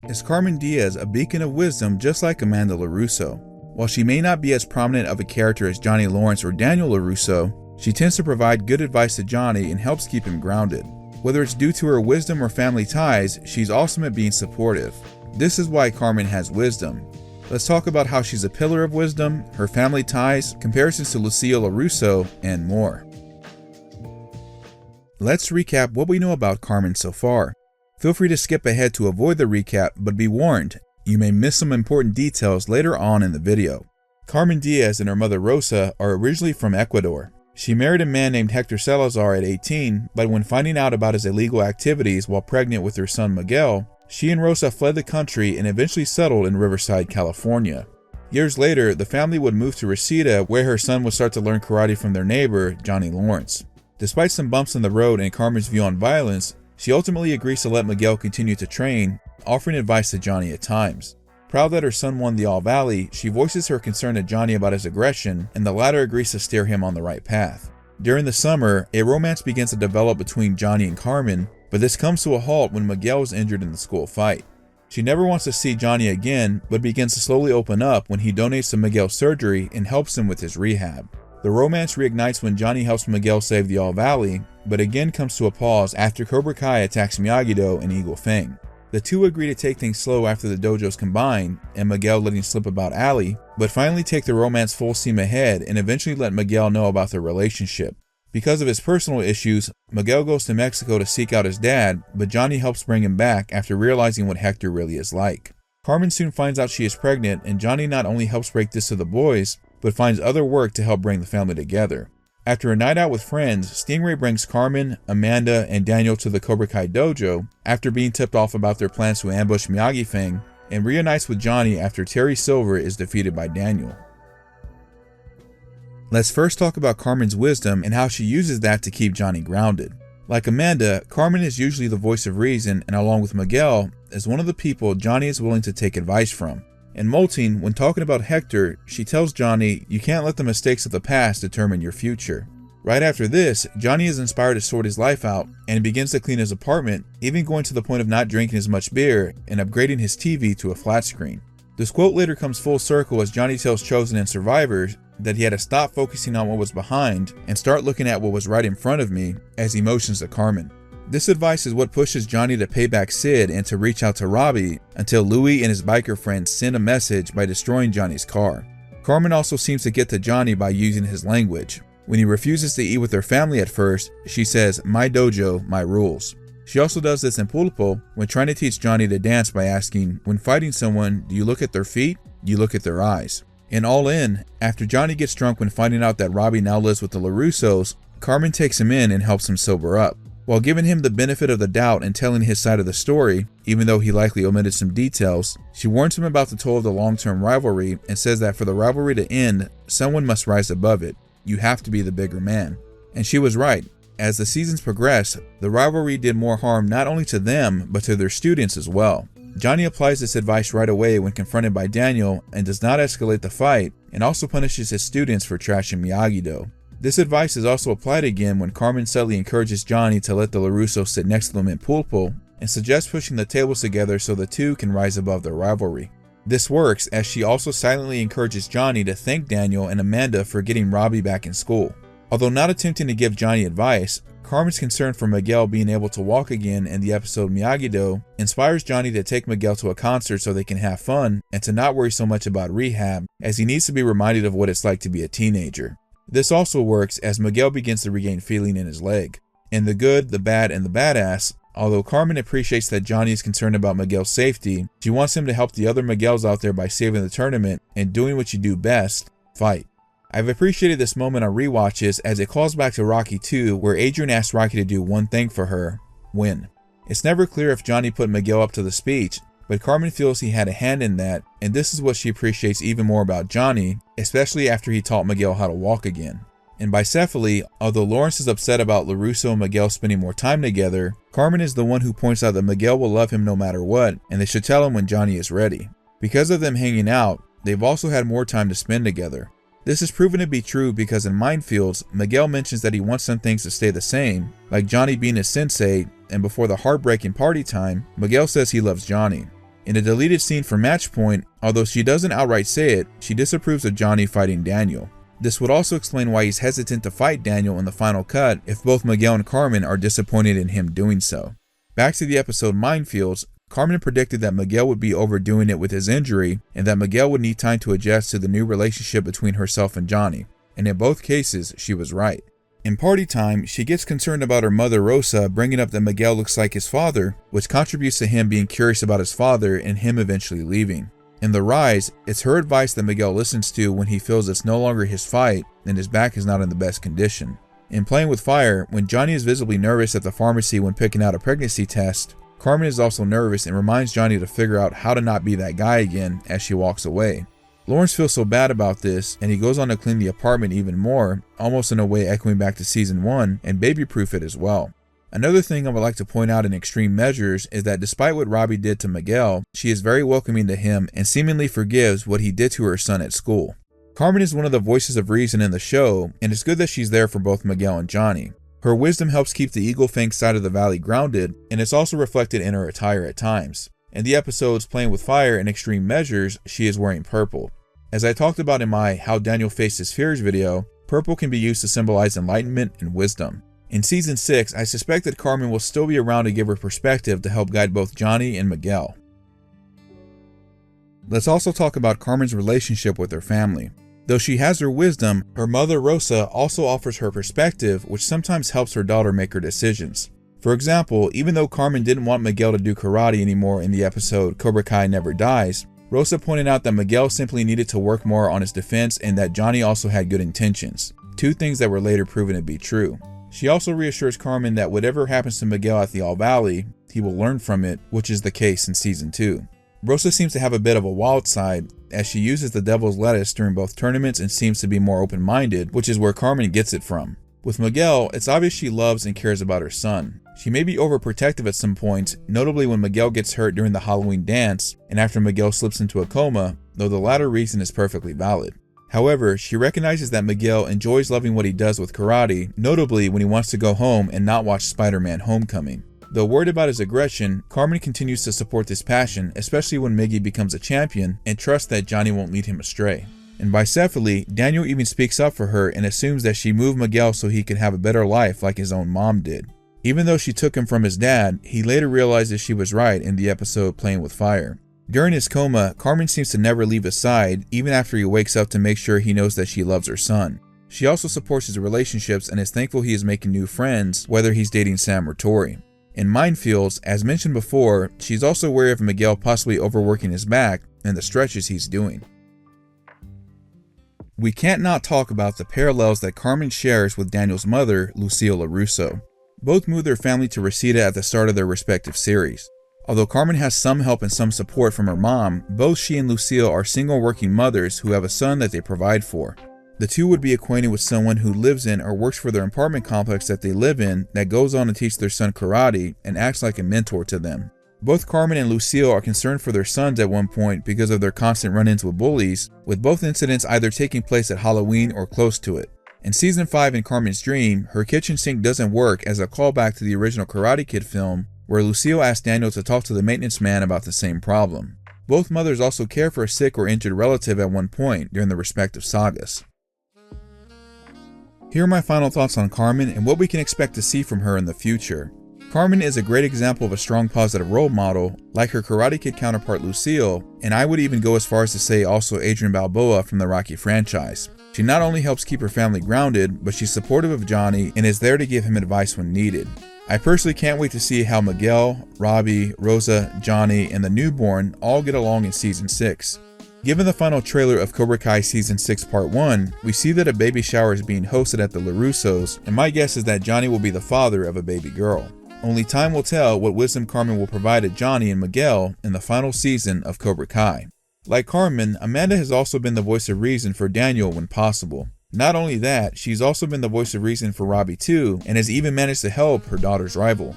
Is Carmen Diaz a beacon of wisdom just like Amanda LaRusso? While she may not be as prominent of a character as Johnny Lawrence or Daniel LaRusso, she tends to provide good advice to Johnny and helps keep him grounded. Whether it's due to her wisdom or family ties, she's awesome at being supportive. This is why Carmen has wisdom. Let's talk about how she's a pillar of wisdom, her family ties, comparisons to Lucille LaRusso, and more. Let's recap what we know about Carmen so far. Feel free to skip ahead to avoid the recap, but be warned, you may miss some important details later on in the video. Carmen Diaz and her mother Rosa are originally from Ecuador. She married a man named Hector Salazar at 18, but when finding out about his illegal activities while pregnant with her son Miguel, she and Rosa fled the country and eventually settled in Riverside, California. Years later, the family would move to Reseda, where her son would start to learn karate from their neighbor, Johnny Lawrence. Despite some bumps in the road and Carmen's view on violence, she ultimately agrees to let Miguel continue to train, offering advice to Johnny at times. Proud that her son won the All Valley, she voices her concern to Johnny about his aggression, and the latter agrees to steer him on the right path. During the summer, a romance begins to develop between Johnny and Carmen, but this comes to a halt when Miguel is injured in the school fight. She never wants to see Johnny again, but begins to slowly open up when he donates to Miguel's surgery and helps him with his rehab. The romance reignites when Johnny helps Miguel save the All Valley, but again comes to a pause after Cobra Kai attacks Miyagi-Do and Eagle Fang. The two agree to take things slow after the dojos combine, and Miguel letting slip about Ali, but finally take the romance full steam ahead and eventually let Miguel know about their relationship. Because of his personal issues, Miguel goes to Mexico to seek out his dad, but Johnny helps bring him back after realizing what Hector really is like. Carmen soon finds out she is pregnant, and Johnny not only helps break this to the boys, but finds other work to help bring the family together. After a night out with friends, Stingray brings Carmen, Amanda, and Daniel to the Cobra Kai dojo after being tipped off about their plans to ambush Miyagi-Fang, and reunites with Johnny after Terry Silver is defeated by Daniel. Let's first talk about Carmen's wisdom and how she uses that to keep Johnny grounded. Like Amanda, Carmen is usually the voice of reason, and along with Miguel, is one of the people Johnny is willing to take advice from. In Molting, when talking about Hector, she tells Johnny, you can't let the mistakes of the past determine your future. Right after this, Johnny is inspired to sort his life out and begins to clean his apartment, even going to the point of not drinking as much beer and upgrading his TV to a flat screen. This quote later comes full circle as Johnny tells Chosen and survivors that he had to stop focusing on what was behind and start looking at what was right in front of me, as he motions to Carmen. This advice is what pushes Johnny to pay back Sid and to reach out to Robbie until Louie and his biker friends send a message by destroying Johnny's car. Carmen also seems to get to Johnny by using his language. When he refuses to eat with their family at first, she says, my dojo, my rules. She also does this in Pulpo when trying to teach Johnny to dance by asking, when fighting someone, do you look at their feet? Do you look at their eyes? In All In, after Johnny gets drunk when finding out that Robbie now lives with the LaRussos, Carmen takes him in and helps him sober up. While giving him the benefit of the doubt and telling his side of the story, even though he likely omitted some details, she warns him about the toll of the long-term rivalry and says that for the rivalry to end, someone must rise above it. You have to be the bigger man. And she was right. As the seasons progressed, the rivalry did more harm not only to them, but to their students as well. Johnny applies this advice right away when confronted by Daniel and does not escalate the fight, and also punishes his students for trashing Miyagi-Do. This advice is also applied again when Carmen subtly encourages Johnny to let the LaRusso sit next to them in Pulpo and suggests pushing the tables together so the two can rise above their rivalry. This works as she also silently encourages Johnny to thank Daniel and Amanda for getting Robbie back in school. Although not attempting to give Johnny advice, Carmen's concern for Miguel being able to walk again in the episode Miyagi-Do inspires Johnny to take Miguel to a concert so they can have fun and to not worry so much about rehab, as he needs to be reminded of what it's like to be a teenager. This also works as Miguel begins to regain feeling in his leg. In The Good, the Bad, and the Badass, although Carmen appreciates that Johnny is concerned about Miguel's safety, she wants him to help the other Miguels out there by saving the tournament and doing what you do best, fight. I've appreciated this moment on rewatches as it calls back to Rocky 2, where Adrian asked Rocky to do one thing for her, win. It's never clear if Johnny put Miguel up to the speech, but Carmen feels he had a hand in that, and this is what she appreciates even more about Johnny, especially after he taught Miguel how to walk again. In Bicephaly, although Lawrence is upset about LaRusso and Miguel spending more time together, Carmen is the one who points out that Miguel will love him no matter what, and they should tell him when Johnny is ready. Because of them hanging out, they've also had more time to spend together. This is proven to be true because in Minefields, Miguel mentions that he wants some things to stay the same, like Johnny being his sensei, and before the heartbreaking party time, Miguel says he loves Johnny. In a deleted scene from Match Point, although she doesn't outright say it, she disapproves of Johnny fighting Daniel. This would also explain why he's hesitant to fight Daniel in the final cut if both Miguel and Carmen are disappointed in him doing so. Back to the episode Minefields, Carmen predicted that Miguel would be overdoing it with his injury and that Miguel would need time to adjust to the new relationship between herself and Johnny, and in both cases, she was right. In party time, she gets concerned about her mother Rosa bringing up that Miguel looks like his father, which contributes to him being curious about his father and him eventually leaving. In The Rise, it's her advice that Miguel listens to when he feels it's no longer his fight and his back is not in the best condition. In Playing with Fire, when Johnny is visibly nervous at the pharmacy when picking out a pregnancy test, Carmen is also nervous and reminds Johnny to figure out how to not be that guy again as she walks away. Lawrence feels so bad about this, and he goes on to clean the apartment even more, almost in a way echoing back to season 1, and baby-proof it as well. Another thing I would like to point out in Extreme Measures is that despite what Robbie did to Miguel, she is very welcoming to him and seemingly forgives what he did to her son at school. Carmen is one of the voices of reason in the show, and it's good that she's there for both Miguel and Johnny. Her wisdom helps keep the Eagle Fang side of the valley grounded, and it's also reflected in her attire at times. In the episodes Playing with Fire and Extreme Measures, she is wearing purple. As I talked about in my How Daniel Faced His Fears video, purple can be used to symbolize enlightenment and wisdom. In season 6, I suspect that Carmen will still be around to give her perspective to help guide both Johnny and Miguel. Let's also talk about Carmen's relationship with her family. Though she has her wisdom, her mother Rosa also offers her perspective, which sometimes helps her daughter make her decisions. For example, even though Carmen didn't want Miguel to do karate anymore in the episode Cobra Kai Never Dies, Rosa pointed out that Miguel simply needed to work more on his defense and that Johnny also had good intentions, two things that were later proven to be true. She also reassures Carmen that whatever happens to Miguel at the All Valley, he will learn from it, which is the case in season 2. Rosa seems to have a bit of a wild side, as she uses the devil's lettuce during both tournaments and seems to be more open-minded, which is where Carmen gets it from. With Miguel, it's obvious she loves and cares about her son. She may be overprotective at some points, notably when Miguel gets hurt during the Halloween dance and after Miguel slips into a coma, though the latter reason is perfectly valid. However, she recognizes that Miguel enjoys loving what he does with karate, notably when he wants to go home and not watch Spider-Man Homecoming. Though worried about his aggression, Carmen continues to support this passion, especially when Miggy becomes a champion, and trusts that Johnny won't lead him astray. In Bicephaly, Daniel even speaks up for her and assumes that she moved Miguel so he could have a better life like his own mom did. Even though she took him from his dad, he later realizes she was right in the episode Playing with Fire. During his coma, Carmen seems to never leave his side, even after he wakes up to make sure he knows that she loves her son. She also supports his relationships and is thankful he is making new friends, whether he's dating Sam or Tori. In Minefields, as mentioned before, she's also wary of Miguel possibly overworking his back and the stretches he's doing. We can't not talk about the parallels that Carmen shares with Daniel's mother, Lucille LaRusso. Both moved their family to Reseda at the start of their respective series. Although Carmen has some help and some support from her mom, both she and Lucille are single working mothers who have a son that they provide for. The two would be acquainted with someone who lives in or works for their apartment complex that they live in that goes on to teach their son karate and acts like a mentor to them. Both Carmen and Lucille are concerned for their sons at one point because of their constant run-ins with bullies, with both incidents either taking place at Halloween or close to it. In season 5 in Carmen's Dream, her kitchen sink doesn't work as a callback to the original Karate Kid film, where Lucille asked Daniel to talk to the maintenance man about the same problem. Both mothers also care for a sick or injured relative at one point during their respective sagas. Here are my final thoughts on Carmen and what we can expect to see from her in the future. Carmen is a great example of a strong positive role model, like her Karate Kid counterpart Lucille, and I would even go as far as to say also Adrian Balboa from the Rocky franchise. She not only helps keep her family grounded, but she's supportive of Johnny and is there to give him advice when needed. I personally can't wait to see how Miguel, Robbie, Rosa, Johnny, and the newborn all get along in season 6. Given the final trailer of Cobra Kai Season 6 Part 1, we see that a baby shower is being hosted at the LaRussos, and my guess is that Johnny will be the father of a baby girl. Only time will tell what wisdom Carmen will provide to Johnny and Miguel in the final season of Cobra Kai. Like Carmen, Amanda has also been the voice of reason for Daniel when possible. Not only that, she's also been the voice of reason for Robbie too, and has even managed to help her daughter's rival.